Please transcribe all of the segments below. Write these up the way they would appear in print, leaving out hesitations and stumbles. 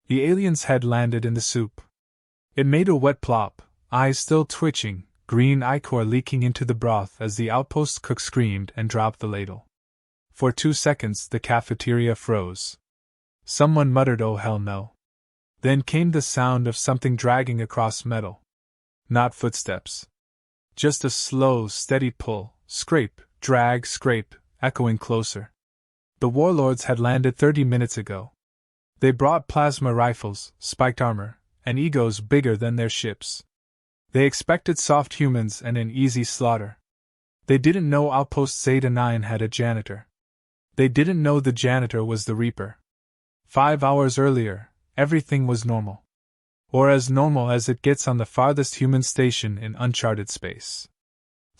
The alien's head landed in the soup. It made a wet plop, eyes still twitching, green ichor leaking into the broth as the Outpost cook screamed and dropped the ladle. For 2 seconds the cafeteria froze. Someone muttered, "Oh hell no." Then came the sound of something dragging across metal. Not footsteps. Just a slow, steady pull, scrape, drag, scrape, echoing closer. The Warlords had landed 30 minutes ago. They brought plasma rifles, spiked armor, and egos bigger than their ships. They expected soft humans and an easy slaughter. They didn't know Outpost Zeta 9 had a janitor. They didn't know the janitor was the Reaper. 5 hours earlier, everything was normal. Or as normal as it gets on the farthest human station in uncharted space.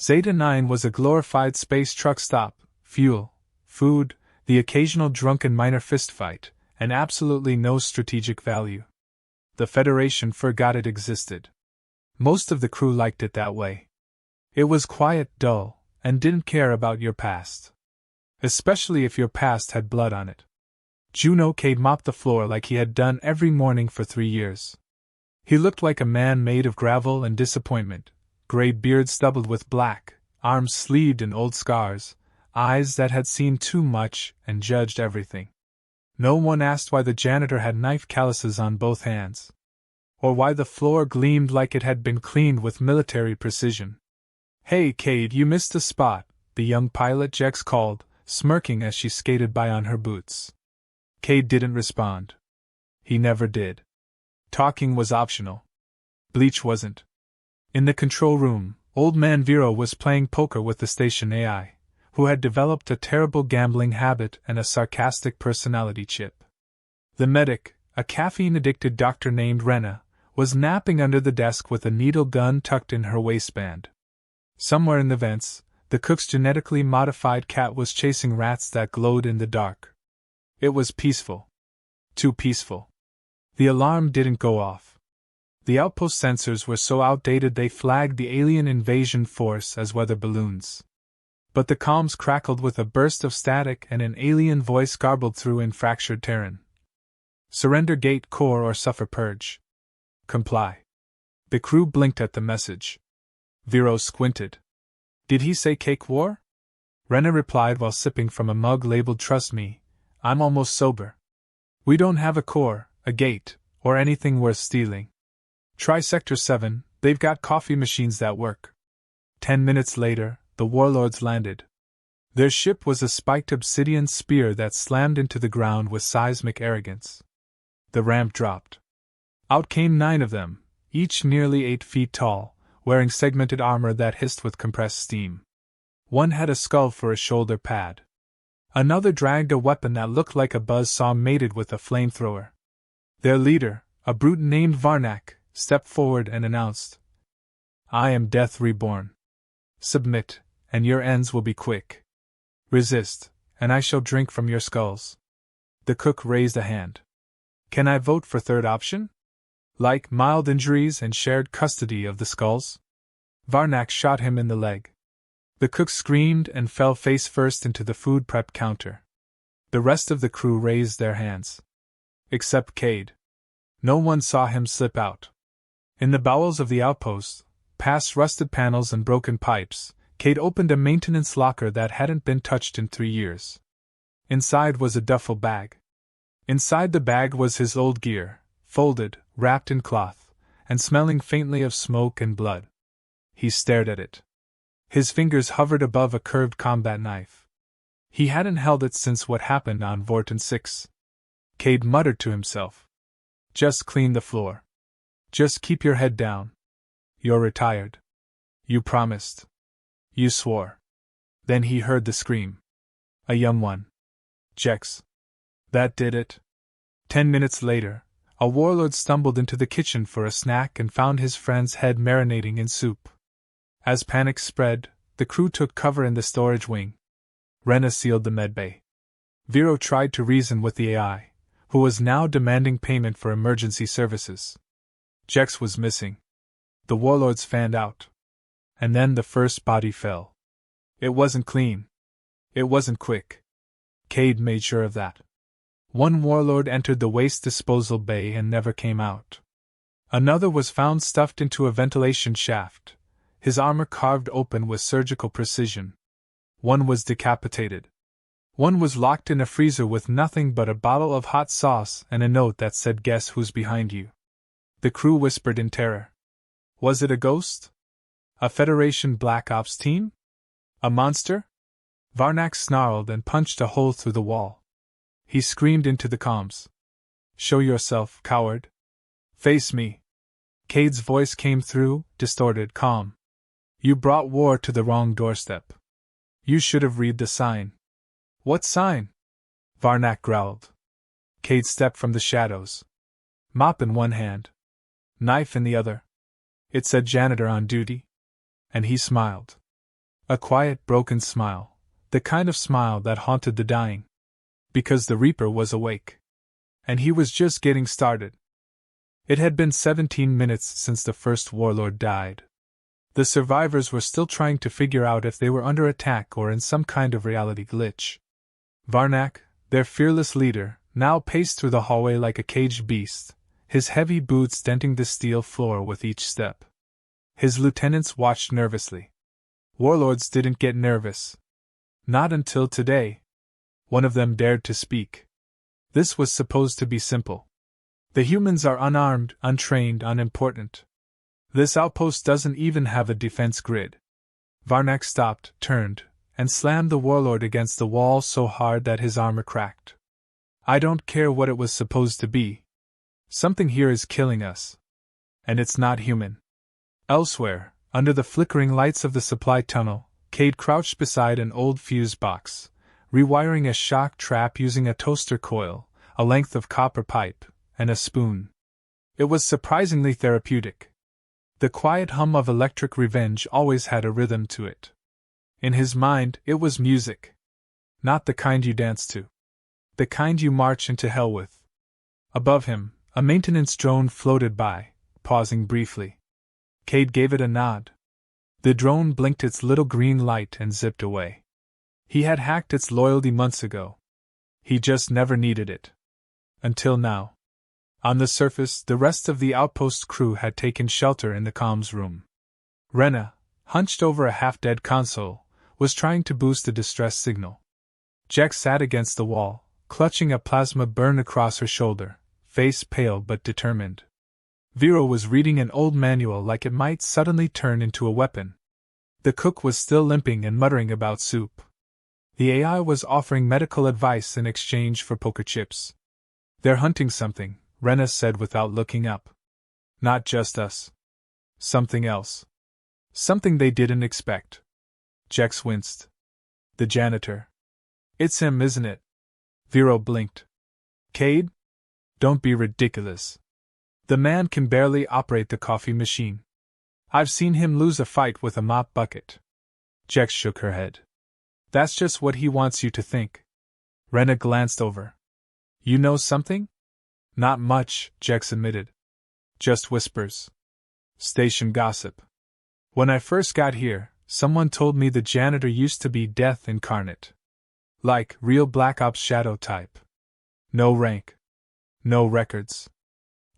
Zeta 9 was a glorified space truck stop, fuel, food, the occasional drunken minor fistfight, and absolutely no strategic value. The Federation forgot it existed. Most of the crew liked it that way. It was quiet, dull, and didn't care about your past. Especially if your past had blood on it. Juno Cade mopped the floor like he had done every morning for 3 years. He looked like a man made of gravel and disappointment, gray beard stubbled with black, arms sleeved in old scars, eyes that had seen too much and judged everything. No one asked why the janitor had knife calluses on both hands. Or why the floor gleamed like it had been cleaned with military precision. "Hey, Cade, you missed a spot," the young pilot Jex called, smirking as she skated by on her boots. Cade didn't respond. He never did. Talking was optional. Bleach wasn't. In the control room, Old Man Vero was playing poker with the station AI, who had developed a terrible gambling habit and a sarcastic personality chip. The medic, a caffeine-addicted doctor named Rena, was napping under the desk with a needle gun tucked in her waistband. Somewhere in the vents, the cook's genetically modified cat was chasing rats that glowed in the dark. It was peaceful. Too peaceful. The alarm didn't go off. The outpost sensors were so outdated they flagged the alien invasion force as weather balloons. But the comms crackled with a burst of static and an alien voice garbled through in fractured Terran. "Surrender gate core or suffer purge. Comply." The crew blinked at the message. Vero squinted. "Did he say cake war?" Rena replied while sipping from a mug labeled "Trust me, I'm almost sober." "We don't have a core, a gate, or anything worth stealing. Try Sector 7, they've got coffee machines that work." 10 minutes later, the Warlords landed. Their ship was a spiked obsidian spear that slammed into the ground with seismic arrogance. The ramp dropped. Out came 9 of them, each nearly 8 feet tall, wearing segmented armor that hissed with compressed steam. One had a skull for a shoulder pad. Another dragged a weapon that looked like a buzzsaw mated with a flamethrower. Their leader, a brute named Varnak, stepped forward and announced, "I am Death Reborn. Submit, and your ends will be quick. Resist, and I shall drink from your skulls." The cook raised a hand. "Can I vote for third option? Like mild injuries and shared custody of the skulls?" Varnak shot him in the leg. The cook screamed and fell face first into the food prep counter. The rest of the crew raised their hands. Except Cade. No one saw him slip out. In the bowels of the outpost, past rusted panels and broken pipes, Cade opened a maintenance locker that hadn't been touched in 3 years. Inside was a duffel bag. Inside the bag was his old gear, folded, wrapped in cloth, and smelling faintly of smoke and blood. He stared at it. His fingers hovered above a curved combat knife. He hadn't held it since what happened on Vorton 6. Cade muttered to himself. "Just clean the floor. Just keep your head down. You're retired. You promised. You swore." Then he heard the scream. A young one. Jex. That did it. 10 minutes later, a warlord stumbled into the kitchen for a snack and found his friend's head marinating in soup. As panic spread, the crew took cover in the storage wing. Rena sealed the medbay. Vero tried to reason with the AI, who was now demanding payment for emergency services. Jex was missing. The warlords fanned out. And then the first body fell. It wasn't clean. It wasn't quick. Cade made sure of that. One warlord entered the waste disposal bay and never came out. Another was found stuffed into a ventilation shaft, his armor carved open with surgical precision. One was decapitated. One was locked in a freezer with nothing but a bottle of hot sauce and a note that said, "Guess who's behind you?" The crew whispered in terror. Was it a ghost? A Federation Black Ops team? A monster? Varnak snarled and punched a hole through the wall. He screamed into the comms. "Show yourself, coward. Face me." Cade's voice came through, distorted, calm. "You brought war to the wrong doorstep. You should have read the sign." "What sign?" Varnak growled. Cade stepped from the shadows. Mop in one hand, knife in the other. It said "Janitor on duty." And he smiled. A quiet, broken smile, the kind of smile that haunted the dying. Because the Reaper was awake. And he was just getting started. It had been 17 minutes since the first warlord died. The survivors were still trying to figure out if they were under attack or in some kind of reality glitch. Varnak, their fearless leader, now paced through the hallway like a caged beast, his heavy boots denting the steel floor with each step. His lieutenants watched nervously. Warlords didn't get nervous. Not until today. One of them dared to speak. This was supposed to be simple. The humans are unarmed, untrained, unimportant. This outpost doesn't even have a defense grid. Varnak stopped, turned, and slammed the warlord against the wall so hard that his armor cracked. "I don't care what it was supposed to be. Something here is killing us. And it's not human." Elsewhere, under the flickering lights of the supply tunnel, Cade crouched beside an old fuse box, rewiring a shock trap using a toaster coil, a length of copper pipe, and a spoon. It was surprisingly therapeutic. The quiet hum of electric revenge always had a rhythm to it. In his mind, it was music. Not the kind you dance to. The kind you march into hell with. Above him, a maintenance drone floated by, pausing briefly. Cade gave it a nod. The drone blinked its little green light and zipped away. He had hacked its loyalty months ago. He just never needed it. Until now. On the surface, the rest of the Outpost crew had taken shelter in the comms room. Rena, hunched over a half-dead console, was trying to boost a distress signal. Jack sat against the wall, clutching a plasma burn across her shoulder, face pale but determined. Vero was reading an old manual like it might suddenly turn into a weapon. The cook was still limping and muttering about soup. The AI was offering medical advice in exchange for poker chips. "They're hunting something," Rena said without looking up. "Not just us. Something else. Something they didn't expect." Jex winced. "The janitor. It's him, isn't it?" Vero blinked. "Cade? Don't be ridiculous. The man can barely operate the coffee machine. I've seen him lose a fight with a mop bucket." Jex shook her head. "That's just what he wants you to think." Rena glanced over. "You know something?" "Not much," Jex admitted. "Just whispers. Station gossip. When I first got here, someone told me the janitor used to be death incarnate. Like, real Black Ops shadow type. No rank. No records.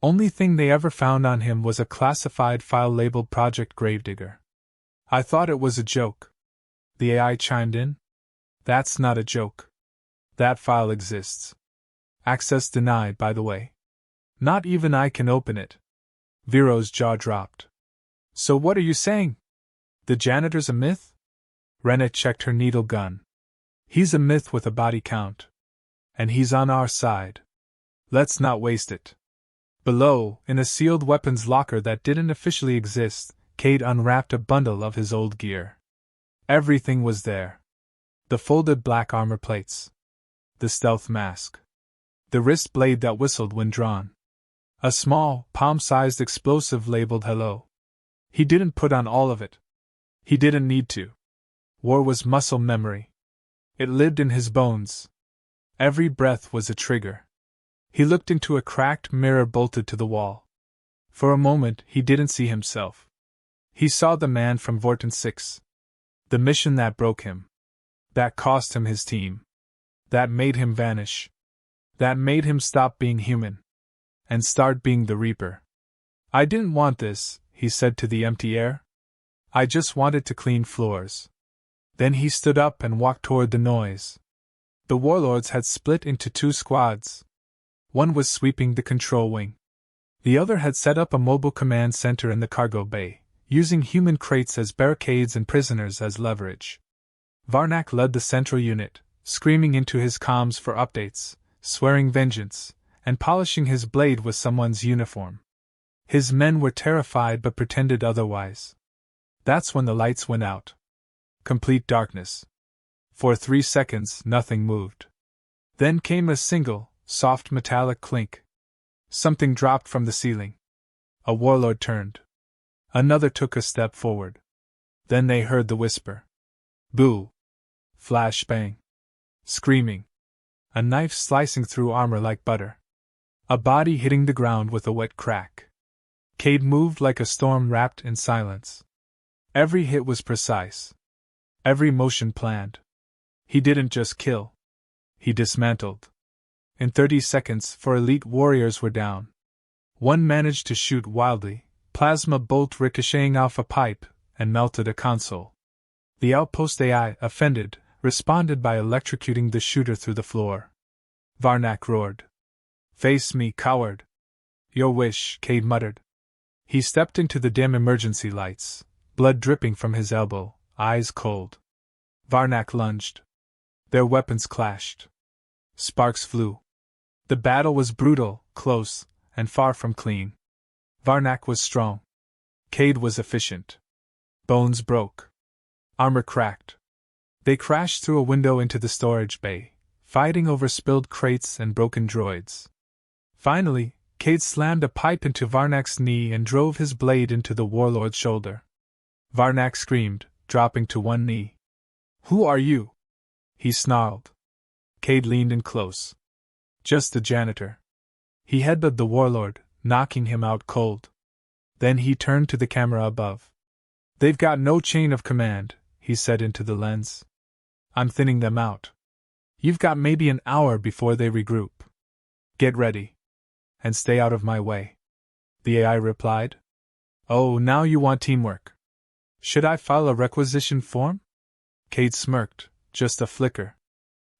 Only thing they ever found on him was a classified file labeled Project Gravedigger. I thought it was a joke." The AI chimed in. "That's not a joke. That file exists. Access denied, by the way. Not even I can open it." Vero's jaw dropped. "So what are you saying? The janitor's a myth?" Rena checked her needle gun. "He's a myth with a body count. And he's on our side. Let's not waste it." Below, in a sealed weapons locker that didn't officially exist, Cade unwrapped a bundle of his old gear. Everything was there. The folded black armor plates. The stealth mask. The wrist blade that whistled when drawn. A small, palm-sized explosive labeled "Hello." He didn't put on all of it. He didn't need to. War was muscle memory. It lived in his bones. Every breath was a trigger. He looked into a cracked mirror bolted to the wall. For a moment, he didn't see himself. He saw the man from Vorten 6. The mission that broke him. That cost him his team. That made him vanish. That made him stop being human. And start being the Reaper. I didn't want this, he said to the empty air. I just wanted to clean floors. Then he stood up and walked toward the noise. The Warlords had split into 2 squads. One was sweeping the control wing. The other had set up a mobile command center in the cargo bay, using human crates as barricades and prisoners as leverage. Varnak led the central unit, screaming into his comms for updates, swearing vengeance, and polishing his blade with someone's uniform. His men were terrified but pretended otherwise. That's when the lights went out. Complete darkness. For 3 seconds, nothing moved. Then came a single, soft metallic clink. Something dropped from the ceiling. A warlord turned. Another took a step forward. Then they heard the whisper. Boo! Flash bang. Screaming. A knife slicing through armor like butter. A body hitting the ground with a wet crack. Cade moved like a storm wrapped in silence. Every hit was precise. Every motion planned. He didn't just kill. He dismantled. In 30 seconds, 4 elite warriors were down. One managed to shoot wildly, plasma bolt ricocheting off a pipe, and melted a console. The Outpost AI, offended, responded by electrocuting the shooter through the floor. Varnak roared. Face me, coward! Your wish, Cade muttered. He stepped into the dim emergency lights, blood dripping from his elbow, eyes cold. Varnak lunged. Their weapons clashed. Sparks flew. The battle was brutal, close, and far from clean. Varnak was strong. Cade was efficient. Bones broke. Armor cracked. They crashed through a window into the storage bay, fighting over spilled crates and broken droids. Finally, Cade slammed a pipe into Varnak's knee and drove his blade into the warlord's shoulder. Varnak screamed, dropping to one knee. Who are you? He snarled. Cade leaned in close. Just the janitor. He headbutted the warlord, knocking him out cold. Then he turned to the camera above. They've got no chain of command, he said into the lens. I'm thinning them out. You've got maybe an hour before they regroup. Get ready. And stay out of my way. The AI replied. Oh, now you want teamwork. Should I file a requisition form? Cade smirked, just a flicker.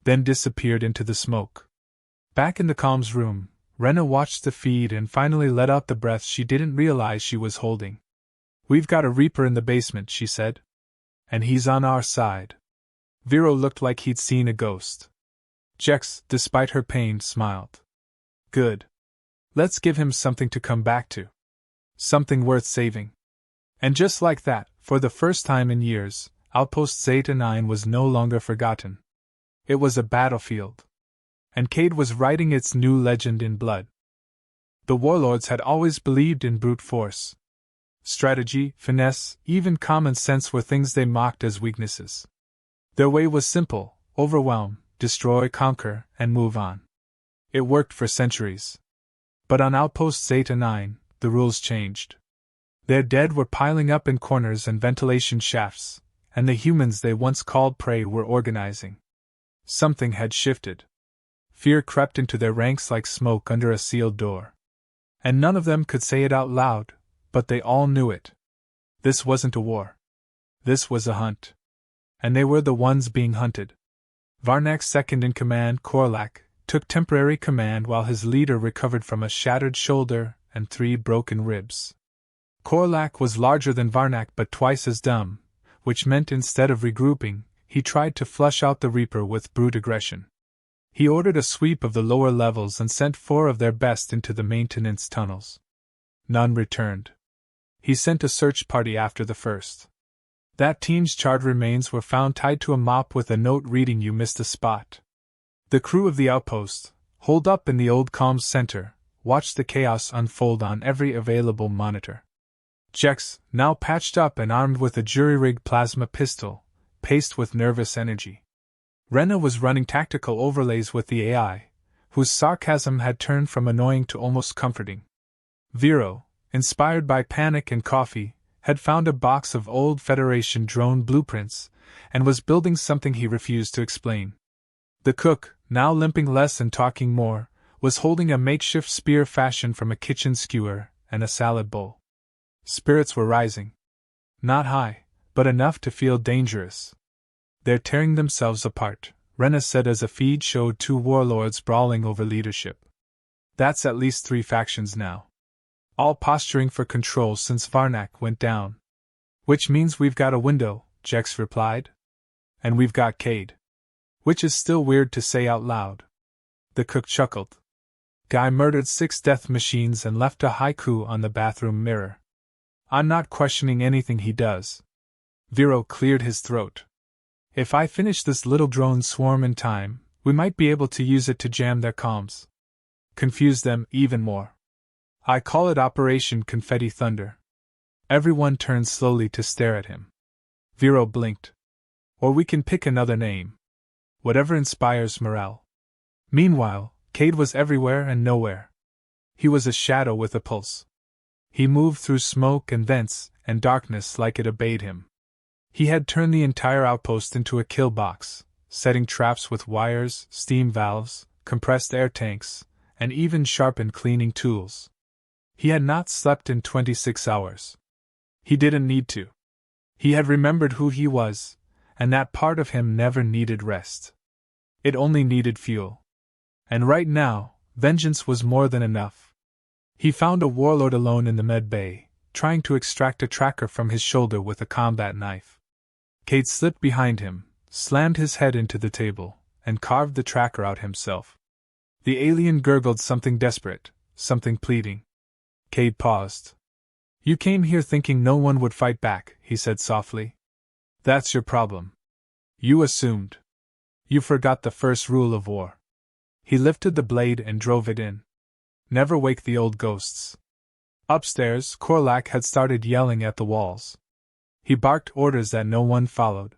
Then disappeared into the smoke. Back in the comms room, Rena watched the feed and finally let out the breath she didn't realize she was holding. We've got a Reaper in the basement, she said. And he's on our side. Vero looked like he'd seen a ghost. Jex, despite her pain, smiled. Good. Let's give him something to come back to. Something worth saving. And just like that, for the first time in years, Outpost Zeta 9 was no longer forgotten. It was a battlefield. And Cade was writing its new legend in blood. The Warlords had always believed in brute force. Strategy, finesse, even common sense were things they mocked as weaknesses. Their way was simple: overwhelm, destroy, conquer, and move on. It worked for centuries. But on Outpost Zeta 9, the rules changed. Their dead were piling up in corners and ventilation shafts, and the humans they once called prey were organizing. Something had shifted. Fear crept into their ranks like smoke under a sealed door. And none of them could say it out loud, but they all knew it. This wasn't a war. This was a hunt. And they were the ones being hunted. Varnak's second-in-command, Korlak, took temporary command while his leader recovered from a shattered shoulder and 3 broken ribs. Korlak was larger than Varnak but twice as dumb, which meant instead of regrouping, he tried to flush out the Reaper with brute aggression. He ordered a sweep of the lower levels and sent 4 of their best into the maintenance tunnels. None returned. He sent a search party after the first. That team's charred remains were found tied to a mop with a note reading "You missed a spot." The crew of the Outpost, holed up in the old comms center, watched the chaos unfold on every available monitor. Jex, now patched up and armed with a jury-rigged plasma pistol, paced with nervous energy. Rena was running tactical overlays with the AI, whose sarcasm had turned from annoying to almost comforting. Vero, inspired by panic and coffee, had found a box of old Federation drone blueprints, and was building something he refused to explain. The cook, now limping less and talking more, was holding a makeshift spear fashioned from a kitchen skewer and a salad bowl. Spirits were rising. Not high, but enough to feel dangerous. "They're tearing themselves apart," Rena said as a feed showed two warlords brawling over leadership. "That's at least 3 factions now. All posturing for control since Varnak went down." "Which means we've got a window," Jex replied. "And we've got Cade." Which is still weird to say out loud. The cook chuckled. "Guy murdered 6 death machines and left a haiku on the bathroom mirror. I'm not questioning anything he does." Vero cleared his throat. "If I finish this little drone swarm in time, we might be able to use it to jam their comms. Confuse them even more. I call it Operation Confetti Thunder." Everyone turned slowly to stare at him. Vero blinked. "Or we can pick another name. Whatever inspires morale." Meanwhile, Cade was everywhere and nowhere. He was a shadow with a pulse. He moved through smoke and vents and darkness like it obeyed him. He had turned the entire outpost into a kill box, setting traps with wires, steam valves, compressed air tanks, and even sharpened cleaning tools. He had not slept in 26 hours. He didn't need to. He had remembered who he was, and that part of him never needed rest. It only needed fuel. And right now, vengeance was more than enough. He found a warlord alone in the med bay, trying to extract a tracker from his shoulder with a combat knife. Cade slipped behind him, slammed his head into the table, and carved the tracker out himself. The alien gurgled something desperate, something pleading. Cade paused. "You came here thinking no one would fight back," he said softly. "That's your problem. You assumed. You forgot the first rule of war." He lifted the blade and drove it in. "Never wake the old ghosts." Upstairs, Korlak had started yelling at the walls. He barked orders that no one followed.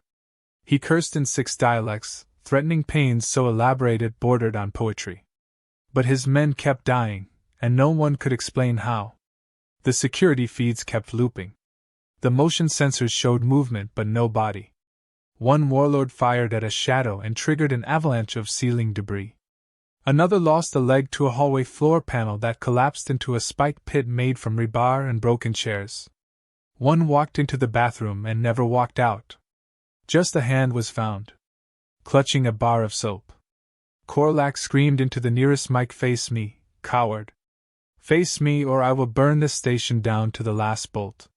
He cursed in 6 dialects, threatening pains so elaborate it bordered on poetry. But his men kept dying, and no one could explain how. The security feeds kept looping. The motion sensors showed movement but no body. One warlord fired at a shadow and triggered an avalanche of ceiling debris. Another lost a leg to a hallway floor panel that collapsed into a spiked pit made from rebar and broken chairs. One walked into the bathroom and never walked out. Just a hand was found, clutching a bar of soap. Korlak screamed into the nearest mic, "Face me, coward. Face me or I will burn this station down to the last bolt."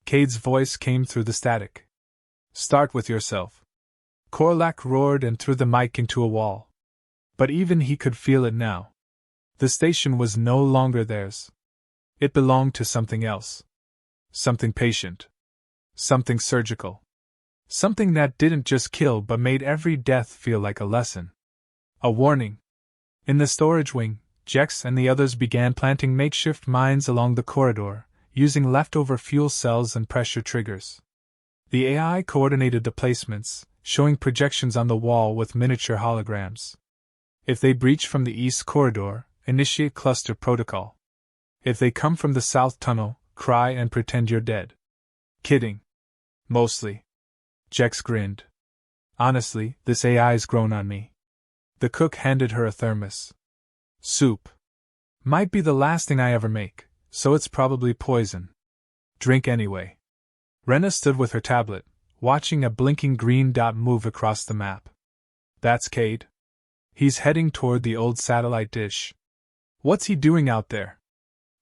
Cade's voice came through the static. "Start with yourself." Korlak roared and threw the mic into a wall. But even he could feel it now. The station was no longer theirs. It belonged to something else. Something patient. Something surgical. Something that didn't just kill but made every death feel like a lesson. A warning. In the storage wing, Jex and the others began planting makeshift mines along the corridor, using leftover fuel cells and pressure triggers. The AI coordinated the placements, showing projections on the wall with miniature holograms. If they breach from the east corridor, initiate cluster protocol. If they come from the south tunnel, cry and pretend you're dead. Kidding. Mostly. Jex grinned. Honestly, this AI's grown on me. The cook handed her a thermos. Soup. Might be the last thing I ever make, so it's probably poison. Drink anyway. Rena stood with her tablet, watching a blinking green dot move across the map. That's Cade. He's heading toward the old satellite dish. What's he doing out there?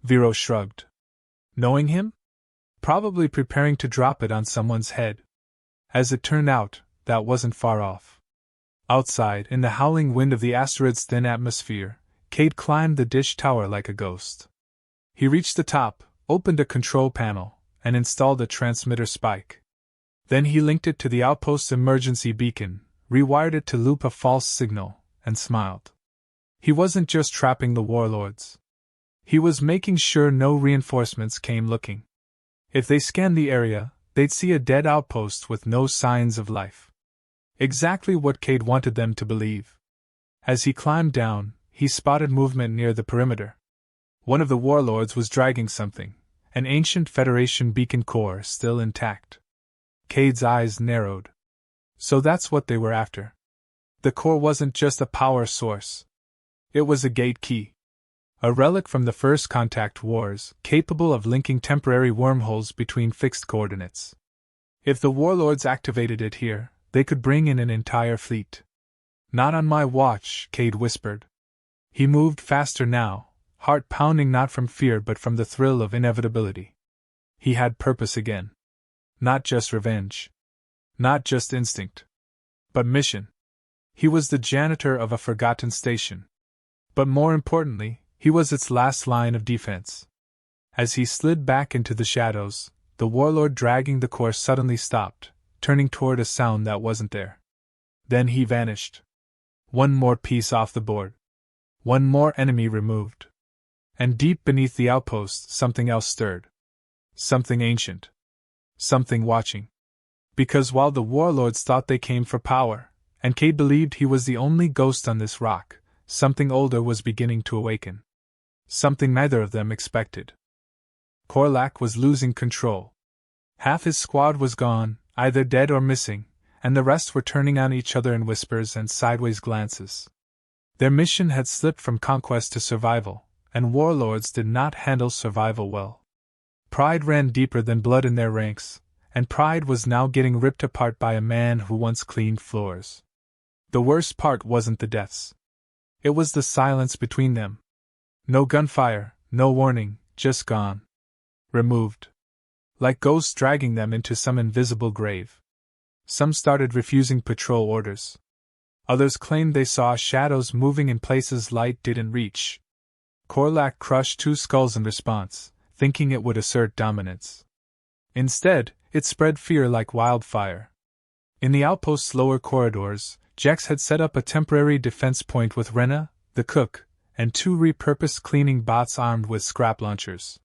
Vero shrugged. Knowing him? Probably preparing to drop it on someone's head. As it turned out, that wasn't far off. Outside, in the howling wind of the asteroid's thin atmosphere, Cade climbed the dish tower like a ghost. He reached the top, opened a control panel, and installed a transmitter spike. Then he linked it to the Outpost's emergency beacon, rewired it to loop a false signal, and smiled. He wasn't just trapping the warlords. He was making sure no reinforcements came looking. If they scanned the area, they'd see a dead outpost with no signs of life. Exactly what Cade wanted them to believe. As he climbed down, he spotted movement near the perimeter. One of the warlords was dragging something, an ancient Federation beacon core still intact. Cade's eyes narrowed. So that's what they were after. The core wasn't just a power source. It was a gate key. A relic from the First Contact Wars, capable of linking temporary wormholes between fixed coordinates. If the Warlords activated it here, they could bring in an entire fleet. Not on my watch, Cade whispered. He moved faster now, heart pounding not from fear but from the thrill of inevitability. He had purpose again. Not just revenge. Not just instinct. But mission. He was the janitor of a forgotten station. But more importantly, he was its last line of defense. As he slid back into the shadows, the warlord dragging the course suddenly stopped, turning toward a sound that wasn't there. Then he vanished. One more piece off the board. One more enemy removed. And deep beneath the outpost, something else stirred. Something ancient. Something watching. Because while the warlords thought they came for power, and Cade believed he was the only ghost on this rock, something older was beginning to awaken. Something neither of them expected. Korlak was losing control. Half his squad was gone, either dead or missing, and the rest were turning on each other in whispers and sideways glances. Their mission had slipped from conquest to survival, and warlords did not handle survival well. Pride ran deeper than blood in their ranks, and pride was now getting ripped apart by a man who once cleaned floors. The worst part wasn't the deaths. It was the silence between them. No gunfire, no warning, just gone. Removed. Like ghosts dragging them into some invisible grave. Some started refusing patrol orders. Others claimed they saw shadows moving in places light didn't reach. Korlak crushed 2 skulls in response, thinking it would assert dominance. Instead, it spread fear like wildfire. In the outpost's lower corridors, Jex had set up a temporary defense point with Rena, the cook, and 2 repurposed cleaning bots armed with scrap launchers.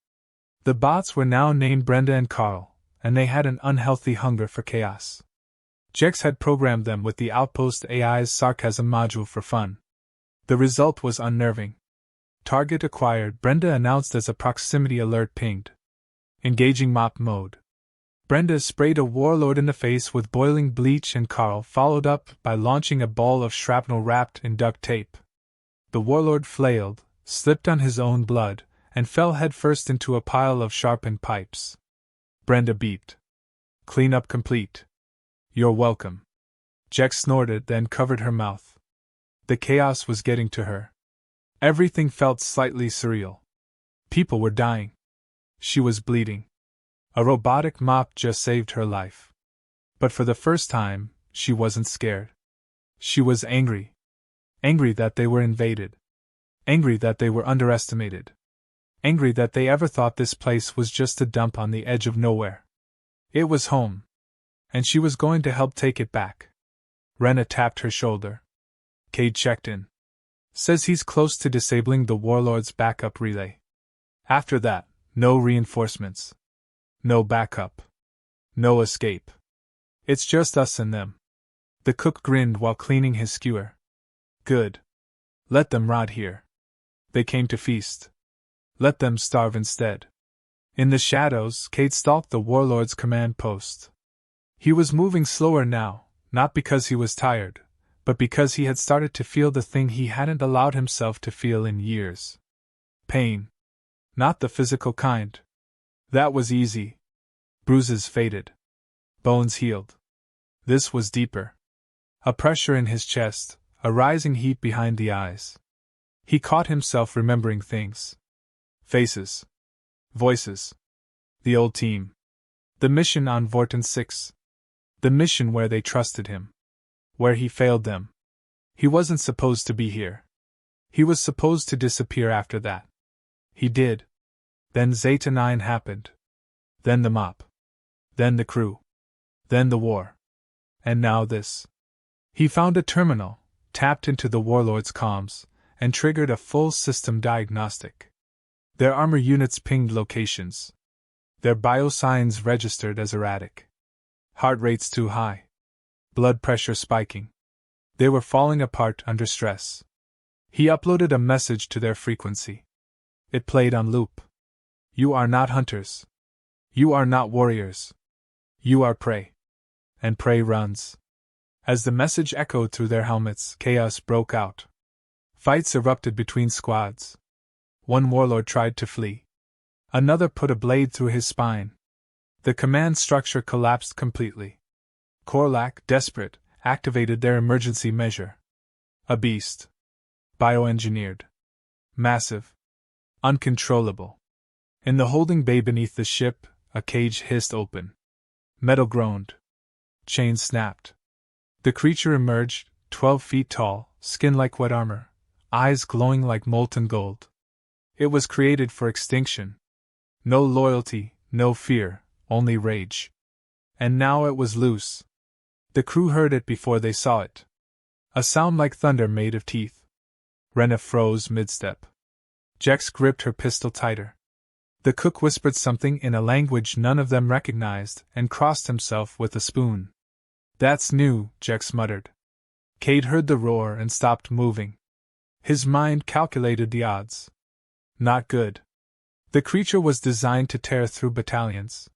The bots were now named Brenda and Carl, and they had an unhealthy hunger for chaos. Jex had programmed them with the Outpost AI's sarcasm module for fun. The result was unnerving. Target acquired, Brenda announced as a proximity alert pinged. Engaging mop mode. Brenda sprayed a warlord in the face with boiling bleach and Carl followed up by launching a ball of shrapnel wrapped in duct tape. The warlord flailed, slipped on his own blood, and fell headfirst into a pile of sharpened pipes. Brenda beeped. Cleanup complete. You're welcome. Jex snorted, then covered her mouth. The chaos was getting to her. Everything felt slightly surreal. People were dying. She was bleeding. A robotic mop just saved her life. But for the first time, she wasn't scared. She was angry. Angry that they were invaded. Angry that they were underestimated. Angry that they ever thought this place was just a dump on the edge of nowhere. It was home. And she was going to help take it back. Rena tapped her shoulder. Cade checked in. Says he's close to disabling the warlord's backup relay. After that, no reinforcements. No backup. No escape. It's just us and them. The cook grinned while cleaning his skewer. Good. Let them rot here. They came to feast. Let them starve instead. In the shadows, Cade stalked the warlord's command post. He was moving slower now, not because he was tired, but because he had started to feel the thing he hadn't allowed himself to feel in years. Pain. Not the physical kind. That was easy. Bruises faded. Bones healed. This was deeper. A pressure in his chest, a rising heat behind the eyes. He caught himself remembering things. Faces. Voices. The old team. The mission on Vorten 6. The mission where they trusted him. Where he failed them. He wasn't supposed to be here. He was supposed to disappear after that. He did. Then Zeta 9 happened. Then the mop. Then the crew. Then the war. And now this. He found a terminal, tapped into the warlord's comms, and triggered a full system diagnostic. Their armor units pinged locations. Their biosigns registered as erratic. Heart rates too high. Blood pressure spiking. They were falling apart under stress. He uploaded a message to their frequency. It played on loop. You are not hunters. You are not warriors. You are prey. And prey runs. As the message echoed through their helmets, chaos broke out. Fights erupted between squads. One warlord tried to flee. Another put a blade through his spine. The command structure collapsed completely. Korlak, desperate, activated their emergency measure. A beast. Bioengineered. Massive. Uncontrollable. In the holding bay beneath the ship, a cage hissed open. Metal groaned. Chains snapped. The creature emerged, 12 feet tall, skin like wet armor, eyes glowing like molten gold. It was created for extinction. No loyalty, no fear, only rage. And now it was loose. The crew heard it before they saw it. A sound like thunder made of teeth. Rena froze mid-step. Jex gripped her pistol tighter. The cook whispered something in a language none of them recognized and crossed himself with a spoon. "That's new," Jex muttered. Cade heard the roar and stopped moving. His mind calculated the odds. Not good. The creature was designed to tear through battalions.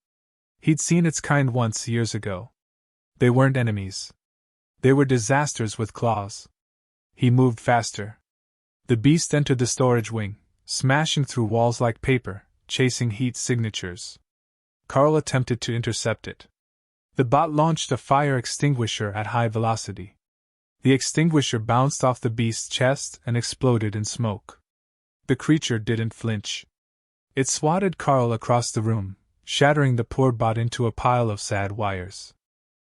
He'd seen its kind once years ago. They weren't enemies. They were disasters with claws. He moved faster. The beast entered the storage wing, smashing through walls like paper, chasing heat signatures. Carl attempted to intercept it. The bot launched a fire extinguisher at high velocity. The extinguisher bounced off the beast's chest and exploded in smoke. The creature didn't flinch. It swatted Carl across the room, shattering the poor bot into a pile of sad wires.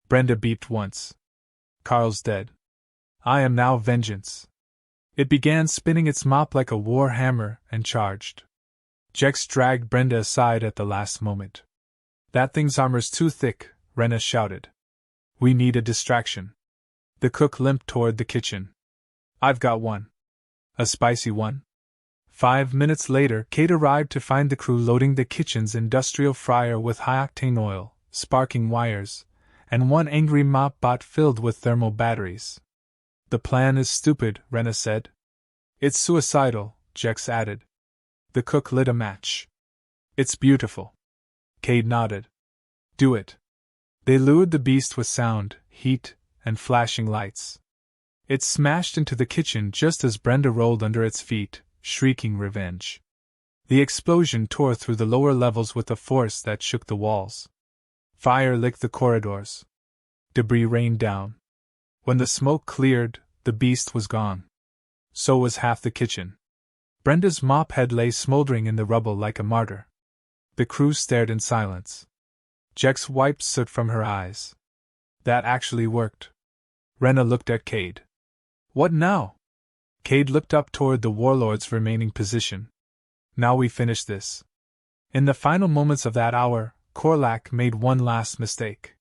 Brenda beeped once. Carl's dead. I am now vengeance. It began spinning its mop like a war hammer and charged. Jex dragged Brenda aside at the last moment. That thing's armor's too thick, Rena shouted. We need a distraction. The cook limped toward the kitchen. I've got one. A spicy one? 5 minutes later, Kate arrived to find the crew loading the kitchen's industrial fryer with high-octane oil, sparking wires, and one angry mop bot filled with thermal batteries. The plan is stupid, Rena said. It's suicidal, Jex added. The cook lit a match. It's beautiful. Cade nodded. Do it. They lured the beast with sound, heat, and flashing lights. It smashed into the kitchen just as Brenda rolled under its feet, shrieking revenge. The explosion tore through the lower levels with a force that shook the walls. Fire licked the corridors. Debris rained down. When the smoke cleared, the beast was gone. So was half the kitchen. Brenda's mop head lay smoldering in the rubble like a martyr. The crew stared in silence. Jex wiped soot from her eyes. That actually worked. Rena looked at Cade. What now? Cade looked up toward the Warlords' remaining position. Now we finish this. In the final moments of that hour, Korlak made one last mistake.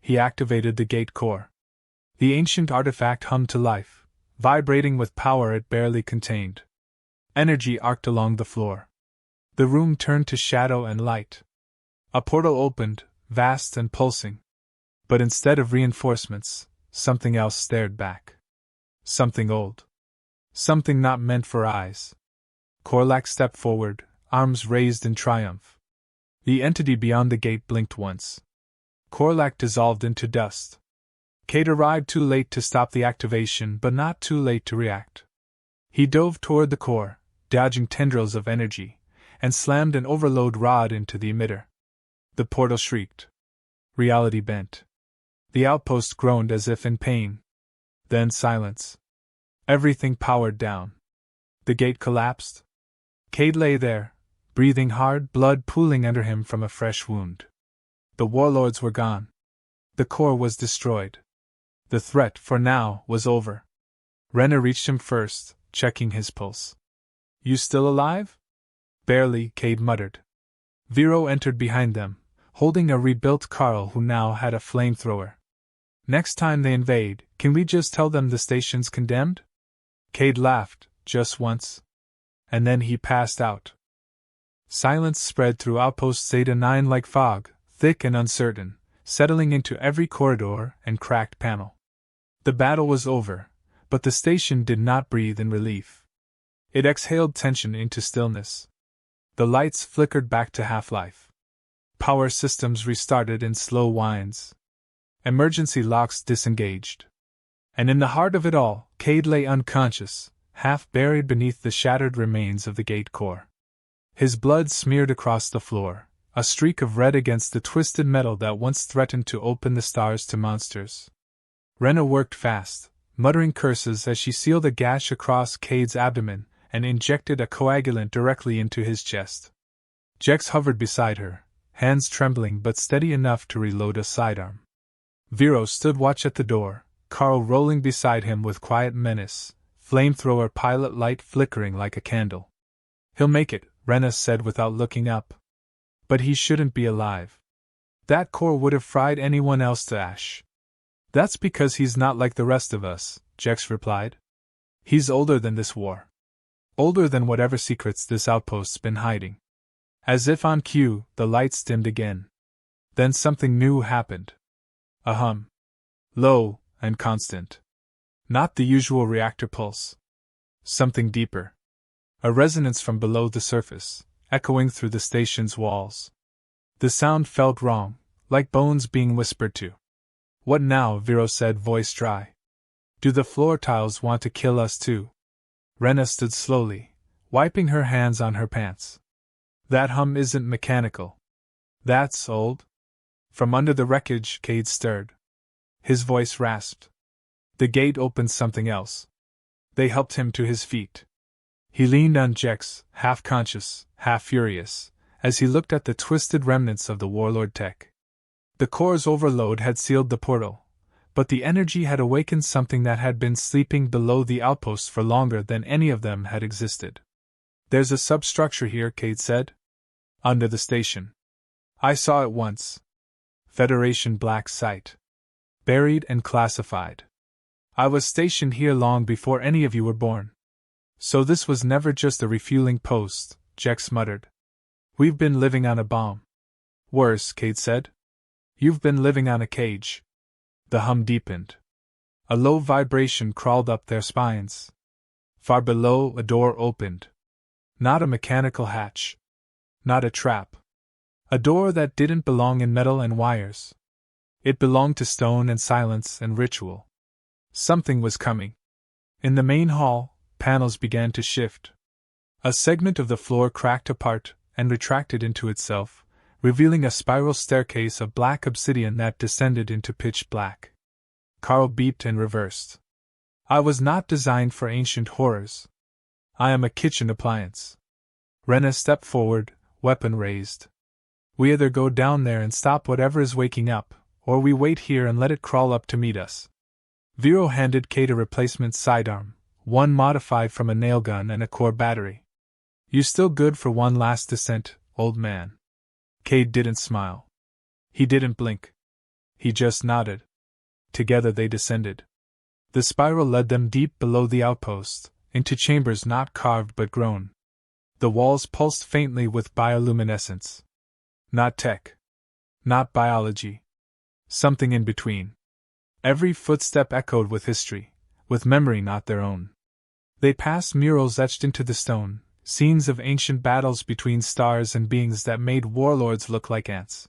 He activated the gate core. The ancient artifact hummed to life, vibrating with power it barely contained. Energy arced along the floor. The room turned to shadow and light. A portal opened, vast and pulsing. But instead of reinforcements, something else stared back. Something old. Something not meant for eyes. Korlak stepped forward, arms raised in triumph. The entity beyond the gate blinked once. Korlak dissolved into dust. Cade arrived too late to stop the activation, but not too late to react. He dove toward the core, dodging tendrils of energy, and slammed an overload rod into the emitter. The portal shrieked. Reality bent. The outpost groaned as if in pain. Then silence. Everything powered down. The gate collapsed. Cade lay there, breathing hard, blood pooling under him from a fresh wound. The Warlords were gone. The core was destroyed. The threat, for now, was over. Rena reached him first, checking his pulse. You still alive? Barely, Cade muttered. Vero entered behind them, holding a rebuilt Carl who now had a flamethrower. Next time they invade, can we just tell them the station's condemned? Cade laughed, just once. And then he passed out. Silence spread through Outpost Zeta 9 like fog, thick and uncertain, settling into every corridor and cracked panel. The battle was over, but the station did not breathe in relief. It exhaled tension into stillness. The lights flickered back to half-life. Power systems restarted in slow whines. Emergency locks disengaged. And in the heart of it all, Cade lay unconscious, half buried beneath the shattered remains of the gate core. His blood smeared across the floor, a streak of red against the twisted metal that once threatened to open the stars to monsters. Rena worked fast, muttering curses as she sealed a gash across Cade's abdomen and injected a coagulant directly into his chest. Jex hovered beside her, hands trembling but steady enough to reload a sidearm. Vero stood watch at the door, Carl rolling beside him with quiet menace, flamethrower pilot light flickering like a candle. "He'll make it," Rena said without looking up. "But he shouldn't be alive. That core would have fried anyone else to ash." "That's because he's not like the rest of us," Jex replied. "He's older than this war. Older than whatever secrets this outpost's been hiding." As if on cue, the lights dimmed again. Then something new happened. A hum. Low and constant. Not the usual reactor pulse. Something deeper. A resonance from below the surface, echoing through the station's walls. The sound felt wrong, like bones being whispered to. "What now?" Vero said, voice dry. "Do the floor tiles want to kill us too?" Rena stood slowly, wiping her hands on her pants. "That hum isn't mechanical. That's old." From under the wreckage, Cade stirred. His voice rasped. The gate opened something else. They helped him to his feet. He leaned on Jex, half conscious, half furious, as he looked at the twisted remnants of the Warlord tech. The core's overload had sealed the portal, but the energy had awakened something that had been sleeping below the outpost for longer than any of them had existed. "There's a substructure here," Cade said. "Under the station. I saw it once. Federation black site. Buried and classified. I was stationed here long before any of you were born. So this was never just a refueling post," Jex muttered. "We've been living on a bomb." "Worse," Cade said. "You've been living on a cage." The hum deepened. A low vibration crawled up their spines. Far below, a door opened. Not a mechanical hatch. Not a trap. A door that didn't belong in metal and wires. It belonged to stone and silence and ritual. Something was coming. In the main hall, panels began to shift. A segment of the floor cracked apart and retracted into itself, revealing a spiral staircase of black obsidian that descended into pitch black. Carl beeped and reversed. "I was not designed for ancient horrors. I am a kitchen appliance." Rena stepped forward, weapon raised. "We either go down there and stop whatever is waking up, or we wait here and let it crawl up to meet us." Vero handed Cade a replacement sidearm, one modified from a nail gun and a core battery. "You still good for one last descent, old man?" Cade didn't smile. He didn't blink. He just nodded. Together they descended. The spiral led them deep below the outpost, into chambers not carved but grown. The walls pulsed faintly with bioluminescence. Not tech. Not biology. Something in between. Every footstep echoed with history, with memory not their own. They passed murals etched into the stone, scenes of ancient battles between stars and beings that made warlords look like ants.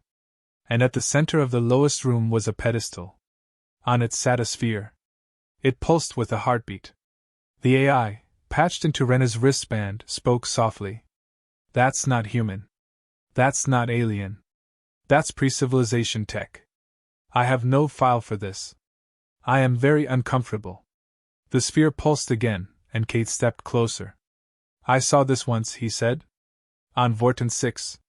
And at the center of the lowest room was a pedestal. On it sat a sphere. It pulsed with a heartbeat. The AI, patched into Rena's wristband, spoke softly. "That's not human. That's not alien. That's pre-civilization tech. I have no file for this. I am very uncomfortable." The sphere pulsed again, and Cade stepped closer. "I saw this once," he said. "On Vorton 6.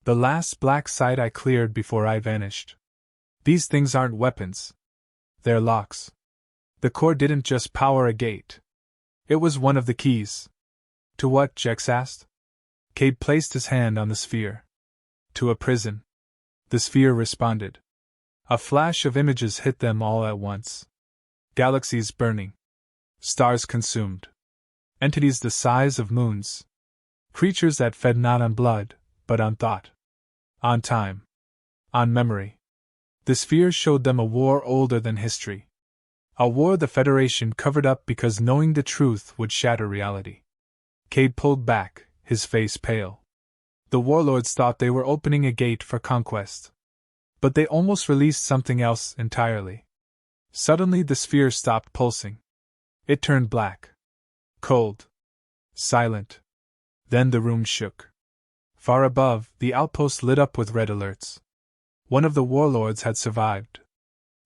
The last black site I cleared before I vanished. These things aren't weapons. They're locks. The core didn't just power a gate. It was one of the keys." "To what?" Jex asked. Cade placed his hand on the sphere. "To a prison." The sphere responded. A flash of images hit them all at once. Galaxies burning. Stars consumed. Entities the size of moons. Creatures that fed not on blood, but on thought. On time. On memory. The sphere showed them a war older than history. A war the Federation covered up because knowing the truth would shatter reality. Cade pulled back, his face pale. The warlords thought they were opening a gate for conquest. But they almost released something else entirely. Suddenly the sphere stopped pulsing. It turned black. Cold. Silent. Then the room shook. Far above, the outpost lit up with red alerts. One of the warlords had survived.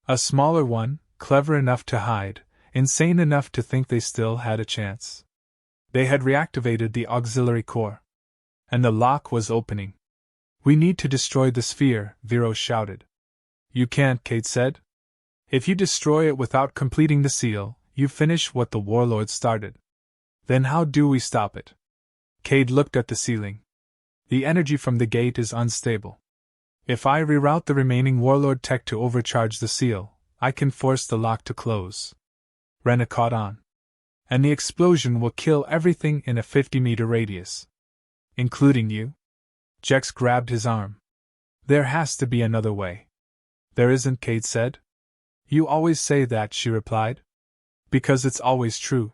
A smaller one, clever enough to hide, insane enough to think they still had a chance. They had reactivated the auxiliary core. And the lock was opening. "We need to destroy the sphere," Vero shouted. "You can't," Kate said. "If you destroy it without completing the seal, you finish what the warlord started. Then how do we stop it?" Cade looked at the ceiling. "The energy from the gate is unstable. If I reroute the remaining warlord tech to overcharge the seal, I can force the lock to close." Rena caught on. "And the explosion will kill everything in a 50-meter radius. Including you?" Jex grabbed his arm. "There has to be another way." "There isn't," Cade said. "You always say that," she replied. "Because it's always true."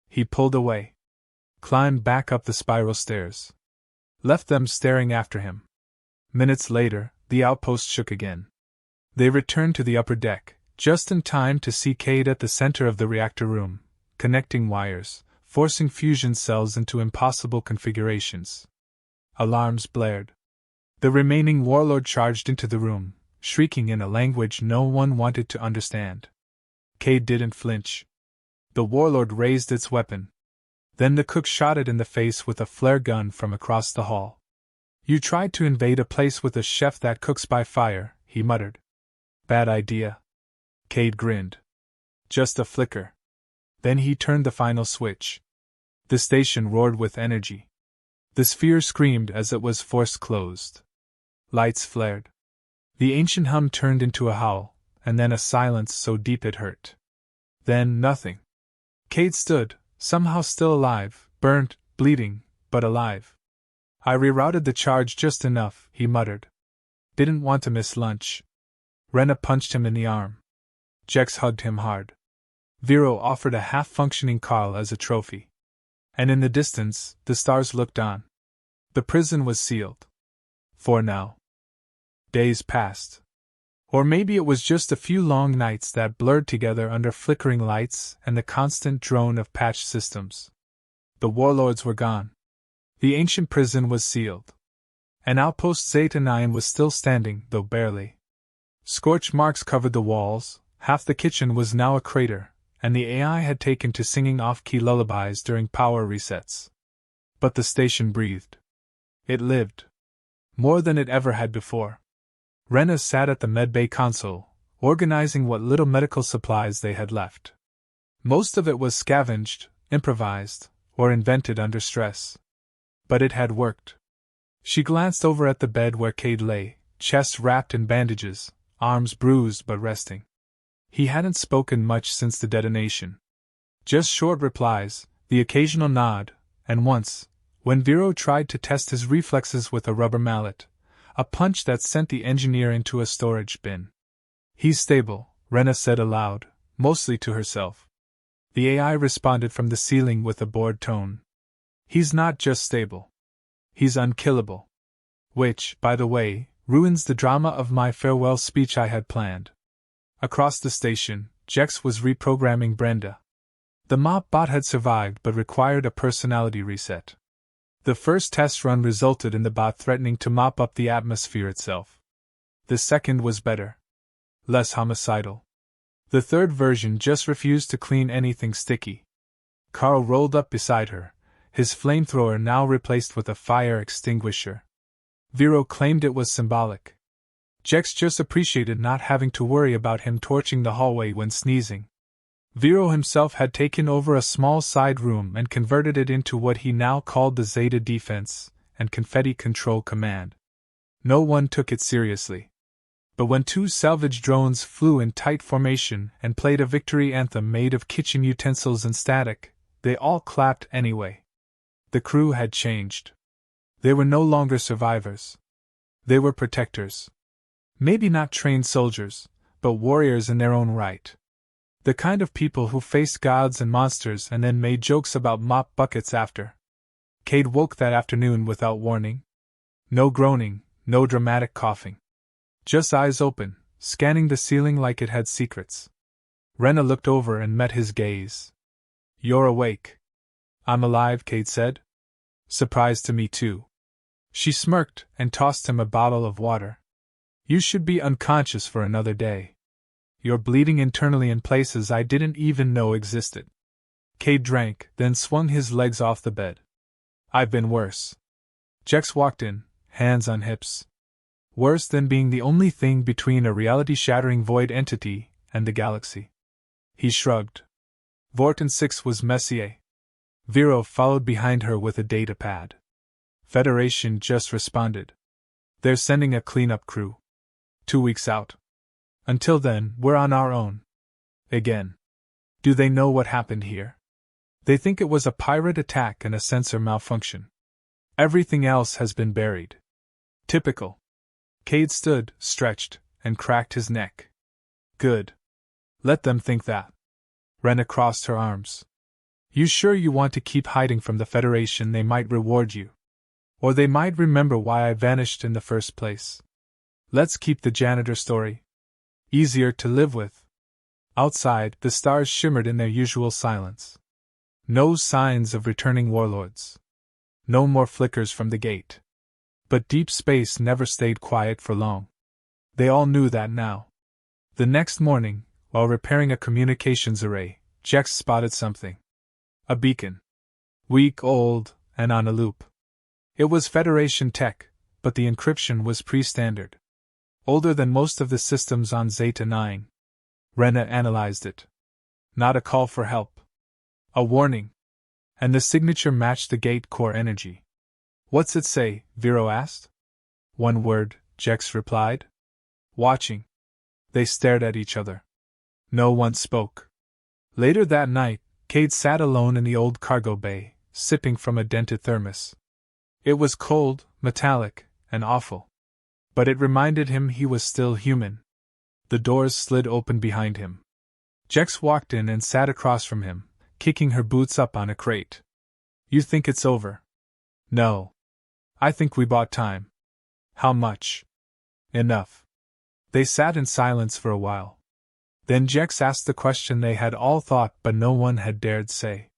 He pulled away. Climbed back up the spiral stairs. Left them staring after him. Minutes later, the outpost shook again. They returned to the upper deck, just in time to see Cade at the center of the reactor room, connecting wires, forcing fusion cells into impossible configurations. Alarms blared. The remaining warlord charged into the room, shrieking in a language no one wanted to understand. Cade didn't flinch. The warlord raised its weapon. Then the cook shot it in the face with a flare gun from across the hall. "You tried to invade a place with a chef that cooks by fire," he muttered. "Bad idea." Cade grinned. "Just a flicker." Then he turned the final switch. The station roared with energy. The sphere screamed as it was forced closed. Lights flared. The ancient hum turned into a howl, and then a silence so deep it hurt. Then nothing. Cade stood, somehow still alive, burnt, bleeding, but alive. "I rerouted the charge just enough," he muttered. "Didn't want to miss lunch." Rena punched him in the arm. Jex hugged him hard. Vero offered a half-functioning Carl as a trophy. And in the distance, the stars looked on. The prison was sealed. For now. Days passed. Or maybe it was just a few long nights that blurred together under flickering lights and the constant drone of patched systems. The warlords were gone. The ancient prison was sealed. And Outpost Zeta 9 was still standing, though barely. Scorch marks covered the walls, half the kitchen was now a crater, and the AI had taken to singing off-key lullabies during power resets. But the station breathed. It lived. More than it ever had before. Rena sat at the medbay console, organizing what little medical supplies they had left. Most of it was scavenged, improvised, or invented under stress. But it had worked. She glanced over at the bed where Cade lay, chest wrapped in bandages, arms bruised but resting. He hadn't spoken much since the detonation. Just short replies, the occasional nod, and once, when Vero tried to test his reflexes with a rubber mallet, a punch that sent the engineer into a storage bin. "He's stable," Rena said aloud, mostly to herself. The AI responded from the ceiling with a bored tone. "He's not just stable. He's unkillable." Which, by the way, ruins the drama of my farewell speech I had planned. Across the station, Jex was reprogramming Brenda. The mop bot had survived but required a personality reset. The first test run resulted in the bot threatening to mop up the atmosphere itself. The second was better. Less homicidal. The third version just refused to clean anything sticky. Carl rolled up beside her, his flamethrower now replaced with a fire extinguisher. Vero claimed it was symbolic. Jex just appreciated not having to worry about him torching the hallway when sneezing. Vero himself had taken over a small side room and converted it into what he now called the Zeta Defense and Confetti Control Command. No one took it seriously. But when two salvage drones flew in tight formation and played a victory anthem made of kitchen utensils and static, they all clapped anyway. The crew had changed. They were no longer survivors. They were protectors. Maybe not trained soldiers, but warriors in their own right. The kind of people who faced gods and monsters and then made jokes about mop buckets after. Cade woke that afternoon without warning. No groaning, no dramatic coughing. Just eyes open, scanning the ceiling like it had secrets. Rena looked over and met his gaze. "You're awake." I'm alive, Kate said. Surprise to me, too. She smirked and tossed him a bottle of water. You should be unconscious for another day. You're bleeding internally in places I didn't even know existed. Cade drank, then swung his legs off the bed. I've been worse. Jex walked in, hands on hips. Worse than being the only thing between a reality-shattering void entity and the galaxy. He shrugged. Vorten 6 was Messier. Vero followed behind her with a data pad. Federation just responded. They're sending a cleanup crew. 2 weeks out. Until then, we're on our own. Again. Do they know what happened here? They think it was a pirate attack and a sensor malfunction. Everything else has been buried. Typical. Cade stood, stretched, and cracked his neck. Good. Let them think that. Rena crossed her arms. You sure you want to keep hiding from the Federation? They might reward you. Or they might remember why I vanished in the first place. Let's keep the janitor story easier to live with. Outside, the stars shimmered in their usual silence. No signs of returning warlords. No more flickers from the gate. But deep space never stayed quiet for long. They all knew that now. The next morning, while repairing a communications array, Jex spotted something. A beacon. Week-old, and on a loop. It was Federation tech, but the encryption was pre-standard. Older than most of the systems on Zeta 9. Rena analyzed it. Not a call for help. A warning. And the signature matched the gate core energy. What's it say? Vero asked. One word, Jex replied. Watching. They stared at each other. No one spoke. Later that night, Cade sat alone in the old cargo bay, sipping from a dented thermos. It was cold, metallic, and awful. But it reminded him he was still human. The doors slid open behind him. Jex walked in and sat across from him, kicking her boots up on a crate. You think it's over? No. I think we bought time. How much? Enough. They sat in silence for a while. Then Jex asked the question they had all thought but no one had dared say.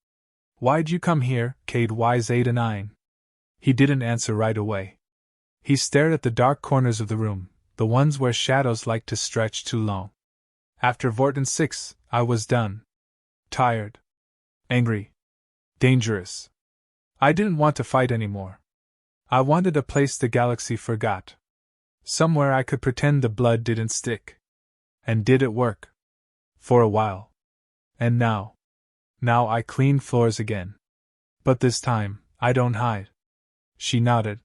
Why'd you come here, Cade Zeta 9? He didn't answer right away. He stared at the dark corners of the room, the ones where shadows like to stretch too long. After Vorten 6, I was done. Tired. Angry. Dangerous. I didn't want to fight anymore. I wanted a place the galaxy forgot. Somewhere I could pretend the blood didn't stick. And did it work? For a while. And now. Now I clean floors again. But this time, I don't hide. She nodded.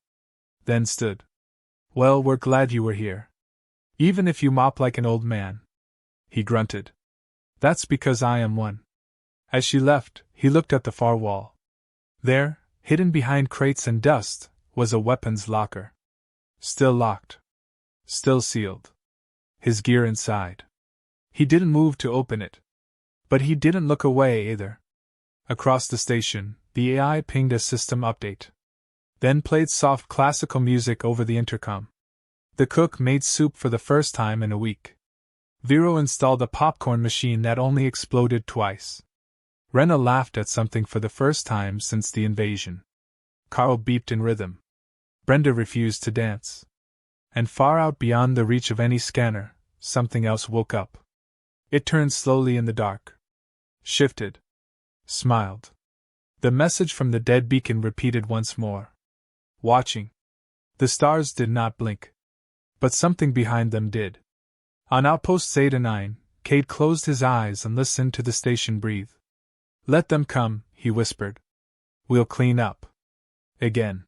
Then stood. Well, we're glad you were here. Even if you mop like an old man. He grunted. That's because I am one. As she left, he looked at the far wall. There, hidden behind crates and dust, was a weapons locker. Still locked. Still sealed. His gear inside. He didn't move to open it. But he didn't look away either. Across the station, the AI pinged a system update. Then played soft classical music over the intercom. The cook made soup for the first time in a week. Vero installed a popcorn machine that only exploded twice. Rena laughed at something for the first time since the invasion. Carl beeped in rhythm. Brenda refused to dance. And far out beyond the reach of any scanner, something else woke up. It turned slowly in the dark. Shifted. Smiled. The message from the dead beacon repeated once more. Watching. The stars did not blink. But something behind them did. On Outpost Zeta 9, Cade closed his eyes and listened to the station breathe. Let them come, he whispered. We'll clean up. Again.